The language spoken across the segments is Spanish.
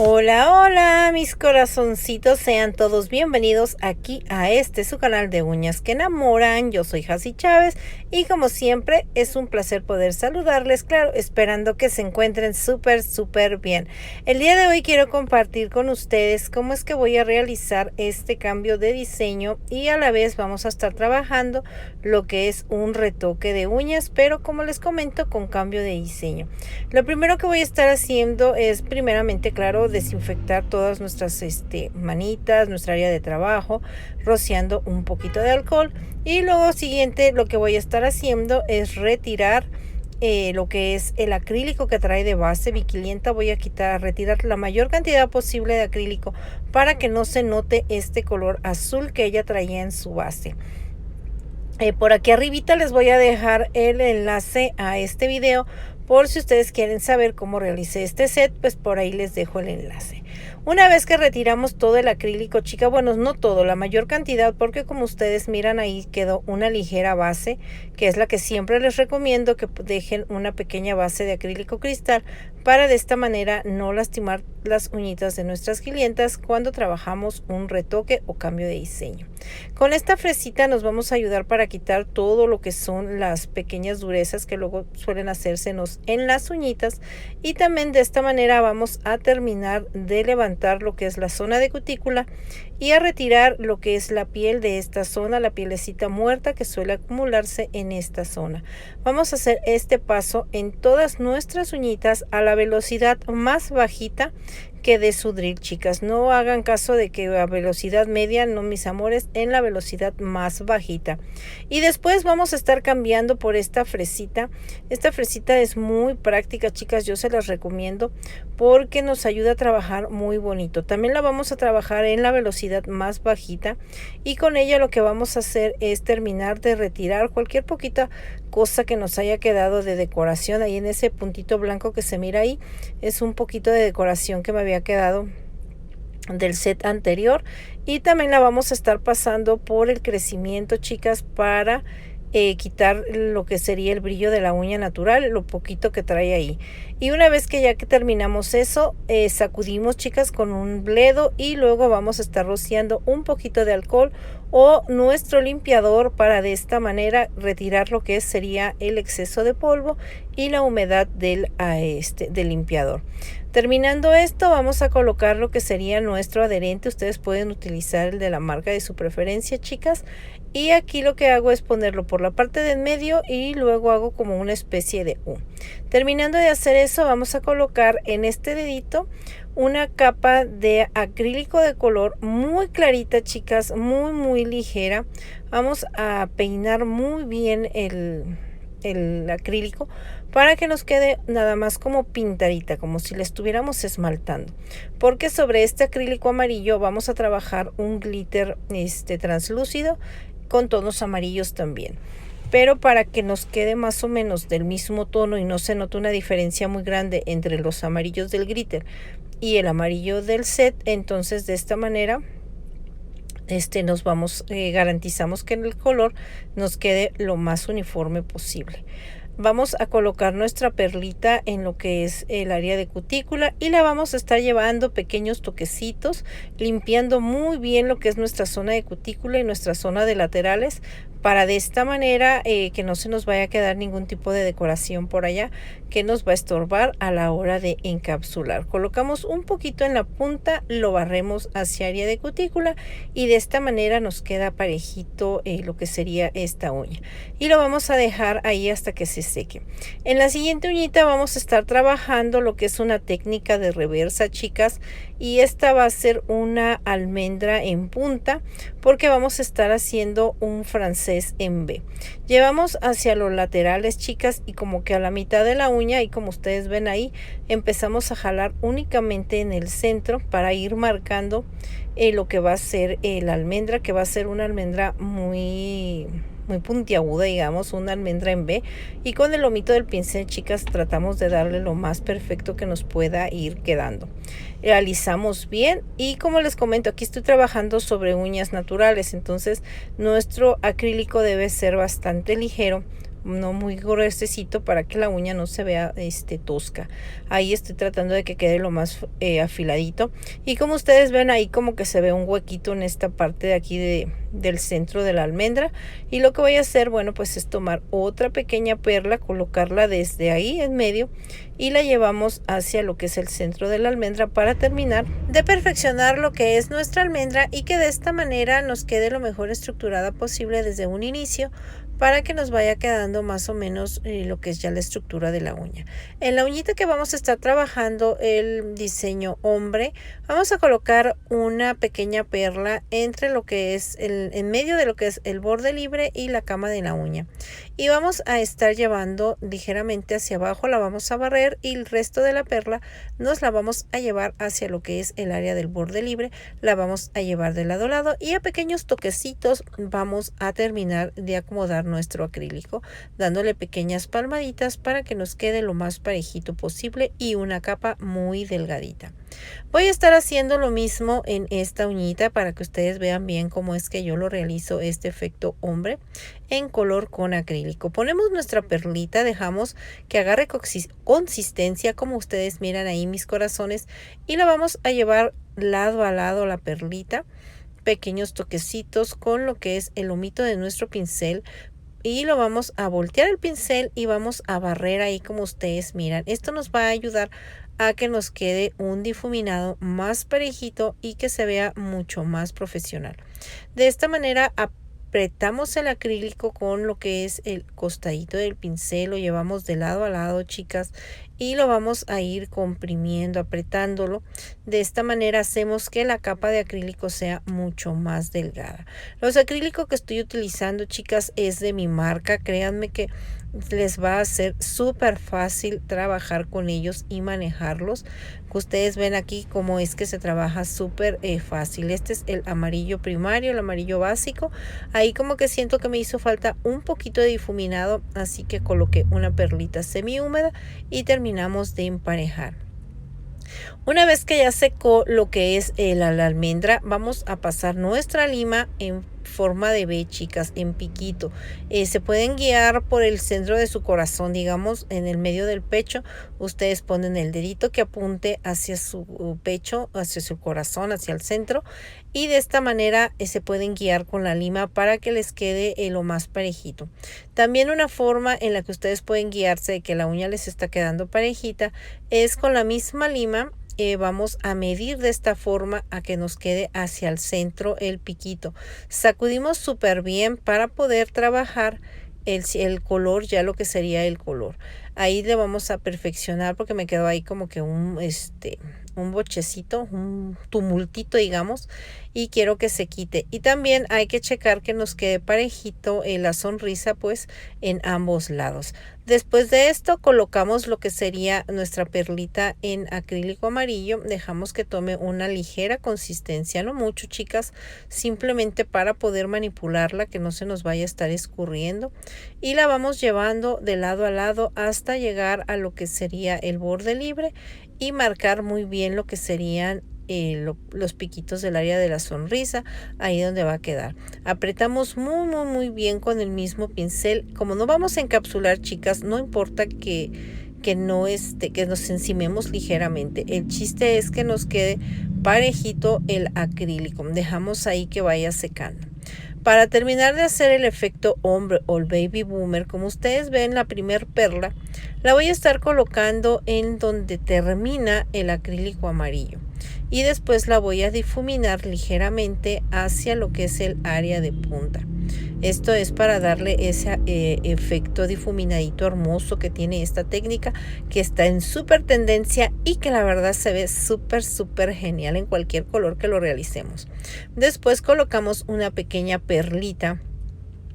Hola, hola, mis corazoncitos, sean todos bienvenidos aquí a su canal de uñas que enamoran. Yo soy Jacy Chávez y como siempre es un placer poder saludarles, claro, esperando que se encuentren súper bien. El día de hoy quiero compartir con ustedes cómo es que voy a realizar este cambio de diseño y a la vez vamos a estar trabajando lo que es un retoque de uñas, pero como les comento, con cambio de diseño. Lo primero que voy a estar haciendo es primeramente, claro, desinfectar todas nuestras manitas, nuestra área de trabajo, rociando un poquito de alcohol. Y luego siguiente lo que voy a estar haciendo es retirar lo que es el acrílico que trae de base Vickylienta. Voy a retirar la mayor cantidad posible de acrílico para que no se note este color azul que ella traía en su base. Por aquí arribita les voy a dejar el enlace a este video por si ustedes quieren saber cómo realicé este set, pues por ahí les dejo el enlace. Una vez que retiramos todo el acrílico, chicas, bueno, no todo, la mayor cantidad, porque como ustedes miran ahí quedó una ligera base, que es la que siempre les recomiendo que dejen una pequeña base de acrílico cristal para de esta manera no lastimar las uñitas de nuestras clientas cuando trabajamos un retoque o cambio de diseño. Con esta fresita nos vamos a ayudar para quitar todo lo que son las pequeñas durezas que luego suelen hacérsenos en las uñitas, y también de esta manera vamos a terminar de levantar lo que es la zona de cutícula y a retirar lo que es la piel de esta zona, la pielecita muerta que suele acumularse en esta zona. Vamos a hacer este paso en todas nuestras uñitas a la velocidad más bajita que de su drill, chicas. No hagan caso de que a velocidad media, no, mis amores, en la velocidad más bajita. Y después vamos a estar cambiando por esta fresita. Esta fresita es muy práctica, chicas, yo se las recomiendo porque nos ayuda a trabajar muy bonito. También la vamos a trabajar en la velocidad más bajita y con ella lo que vamos a hacer es terminar de retirar cualquier poquita cosa que nos haya quedado de decoración. Ahí en ese puntito blanco que se mira ahí es un poquito de decoración que me había quedado del set anterior, y también la vamos a estar pasando por el crecimiento, chicas, para quitar lo que sería el brillo de la uña natural, lo poquito que trae ahí. Y una vez que ya que terminamos eso, sacudimos, chicas, con un bledo y luego vamos a estar rociando un poquito de alcohol o nuestro limpiador para de esta manera retirar lo que sería el exceso de polvo y la humedad del limpiador. Terminando esto, vamos a colocar lo que sería nuestro adherente. Ustedes pueden utilizar el de la marca de su preferencia, chicas, y aquí lo que hago es ponerlo por la parte del medio y luego hago como una especie de U. Terminando de hacer eso, vamos a colocar en este dedito una capa de acrílico de color muy clarita, chicas, muy ligera. Vamos a peinar muy bien el acrílico para que nos quede nada más como pintadita, como si la estuviéramos esmaltando, porque sobre este acrílico amarillo vamos a trabajar un glitter translúcido con tonos amarillos también, pero para que nos quede más o menos del mismo tono y no se note una diferencia muy grande entre los amarillos del glitter y el amarillo del set. Entonces de esta manera nos vamos, garantizamos que en el color nos quede lo más uniforme posible. Vamos a colocar nuestra perlita en lo que es el área de cutícula y la vamos a estar llevando pequeños toquecitos, limpiando muy bien lo que es nuestra zona de cutícula y nuestra zona de laterales, para de esta manera que no se nos vaya a quedar ningún tipo de decoración por allá que nos va a estorbar a la hora de encapsular. Colocamos un poquito en la punta, lo barremos hacia área de cutícula y de esta manera nos queda parejito lo que sería esta uña, y lo vamos a dejar ahí hasta que se seque. En la siguiente uñita vamos a estar trabajando lo que es una técnica de reversa, chicas, y esta va a ser una almendra en punta porque vamos a estar haciendo un francés en B. Llevamos hacia los laterales, chicas, y como que a la mitad de la uña, y como ustedes ven ahí, empezamos a jalar únicamente en el centro para ir marcando lo que va a ser la almendra, que va a ser una almendra muy puntiaguda, digamos, una almendra en B, y con el lomito del pincel, chicas, tratamos de darle lo más perfecto que nos pueda ir quedando. Realizamos bien, y como les comento, aquí estoy trabajando sobre uñas naturales, entonces nuestro acrílico debe ser bastante ligero, no muy gruesecito para que la uña no se vea tosca. Ahí estoy tratando de que quede lo más afiladito, y como ustedes ven ahí como que se ve un huequito en esta parte de aquí del centro de la almendra, y lo que voy a hacer, bueno, pues es tomar otra pequeña perla, colocarla desde ahí en medio y la llevamos hacia lo que es el centro de la almendra para terminar de perfeccionar lo que es nuestra almendra, y que de esta manera nos quede lo mejor estructurada posible desde un inicio, para que nos vaya quedando más o menos lo que es ya la estructura de la uña. En la uñita que vamos a estar trabajando el diseño hombre, vamos a colocar una pequeña perla entre lo que es en medio de lo que es el borde libre y la cama de la uña, y vamos a estar llevando ligeramente hacia abajo, la vamos a barrer, y el resto de la perla nos la vamos a llevar hacia lo que es el área del borde libre, la vamos a llevar de lado a lado, y a pequeños toquecitos vamos a terminar de acomodar nuestro acrílico, dándole pequeñas palmaditas para que nos quede lo más parejito posible y una capa muy delgadita. Voy a estar haciendo lo mismo en esta uñita para que ustedes vean bien cómo es que yo lo realizo, este efecto hombre en color con acrílico. Ponemos nuestra perlita, dejamos que agarre consistencia como ustedes miran ahí, mis corazones, y la vamos a llevar lado a lado la perlita, pequeños toquecitos con lo que es el lomito de nuestro pincel, y lo vamos a voltear el pincel y vamos a barrer ahí como ustedes miran. Esto nos va a ayudar a que nos quede un difuminado más parejito y que se vea mucho más profesional. De esta manera apretamos el acrílico con lo que es el costadito del pincel, lo llevamos de lado a lado, chicas, y lo vamos a ir comprimiendo, apretándolo. De esta manera hacemos que la capa de acrílico sea mucho más delgada. Los acrílicos que estoy utilizando, chicas, es de mi marca. Créanme que les va a ser súper fácil trabajar con ellos y manejarlos. Ustedes ven aquí cómo es que se trabaja súper fácil. Este es el amarillo primario, el amarillo básico. Ahí como que siento que me hizo falta un poquito de difuminado, así que coloqué una perlita semi húmeda y terminamos de emparejar. Una vez que ya secó lo que es la almendra, vamos a pasar nuestra lima en forma de B, chicas, en piquito. Se pueden guiar por el centro de su corazón, digamos, en el medio del pecho. Ustedes ponen el dedito que apunte hacia su pecho, hacia su corazón, hacia el centro, y de esta manera se pueden guiar con la lima para que les quede lo más parejito. También una forma en la que ustedes pueden guiarse de que la uña les está quedando parejita es con la misma lima. Vamos a medir de esta forma a que nos quede hacia el centro el piquito. Sacudimos súper bien para poder trabajar el color, ya lo que sería el color. Ahí le vamos a perfeccionar porque me quedó ahí como que un bochecito, un tumultito, digamos, y quiero que se quite. Y también hay que checar que nos quede parejito la sonrisa, pues, en ambos lados. Después de esto colocamos lo que sería nuestra perlita en acrílico amarillo. Dejamos que tome una ligera consistencia, no mucho, chicas, simplemente para poder manipularla, que no se nos vaya a estar escurriendo, y la vamos llevando de lado a lado hasta llegar a lo que sería el borde libre y marcar muy bien lo que serían los piquitos del área de la sonrisa, ahí donde va a quedar. Apretamos muy bien con el mismo pincel. Como no vamos a encapsular, chicas, no importa que nos encimemos ligeramente. El chiste es que nos quede parejito el acrílico. Dejamos ahí que vaya secando. Para terminar de hacer el efecto hombre o el baby boomer, como ustedes ven, la primer perla la voy a estar colocando en donde termina el acrílico amarillo, y después la voy a difuminar ligeramente hacia lo que es el área de punta. Esto es para darle ese efecto difuminadito hermoso que tiene esta técnica, que está en súper tendencia y que la verdad se ve súper genial en cualquier color que lo realicemos. Después colocamos una pequeña perlita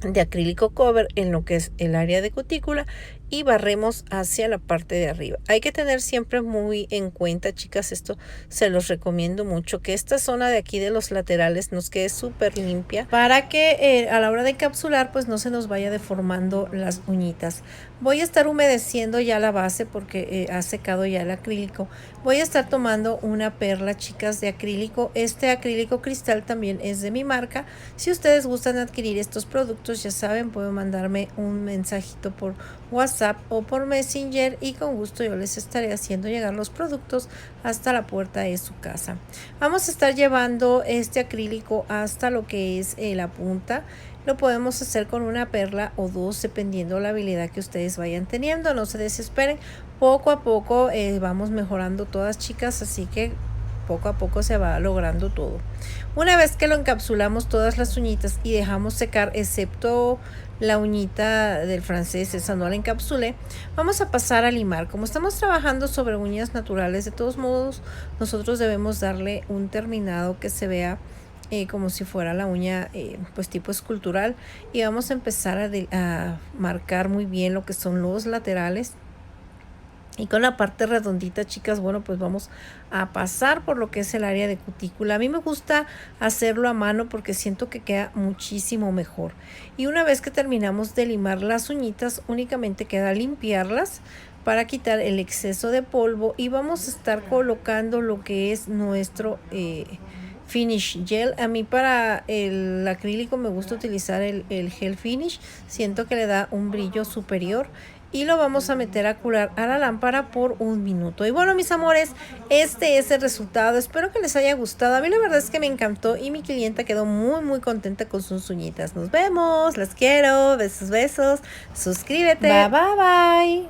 de acrílico cover en lo que es el área de cutícula, y barremos hacia la parte de arriba. Hay que tener siempre muy en cuenta, chicas, esto se los recomiendo mucho, que esta zona de aquí de los laterales nos quede súper limpia para que a la hora de encapsular pues no se nos vaya deformando las uñitas. Voy a estar humedeciendo ya la base porque ha secado ya el acrílico. Voy a estar tomando una perla, chicas, de acrílico. Este acrílico cristal también es de mi marca. Si ustedes gustan adquirir estos productos, ya saben, pueden mandarme un mensajito por WhatsApp o por Messenger y con gusto yo les estaré haciendo llegar los productos hasta la puerta de su casa. Vamos a estar llevando este acrílico hasta lo que es la punta. Lo podemos hacer con una perla o dos, dependiendo la habilidad que ustedes vayan teniendo. No se desesperen, poco a poco vamos mejorando todas, chicas, así que poco a poco se va logrando todo. Una vez que lo encapsulamos todas las uñitas y dejamos secar, excepto la uñita del francés, esa no la encapsulé, vamos a pasar a limar. Como estamos trabajando sobre uñas naturales, de todos modos nosotros debemos darle un terminado que se vea como si fuera la uña pues tipo escultural, y vamos a empezar a marcar muy bien lo que son los laterales. Y con la parte redondita, chicas, bueno, pues vamos a pasar por lo que es el área de cutícula. A mí me gusta hacerlo a mano porque siento que queda muchísimo mejor. Y una vez que terminamos de limar las uñitas, únicamente queda limpiarlas para quitar el exceso de polvo, y vamos a estar colocando lo que es nuestro finish gel. A mí para el acrílico me gusta utilizar el gel finish, siento que le da un brillo superior, y lo vamos a meter a curar a la lámpara por 1 minuto. Y bueno, mis amores, este es el resultado. Espero que les haya gustado. A mí la verdad es que me encantó y mi clienta quedó muy contenta con sus uñitas. Nos vemos, las quiero, besos, suscríbete. Bye.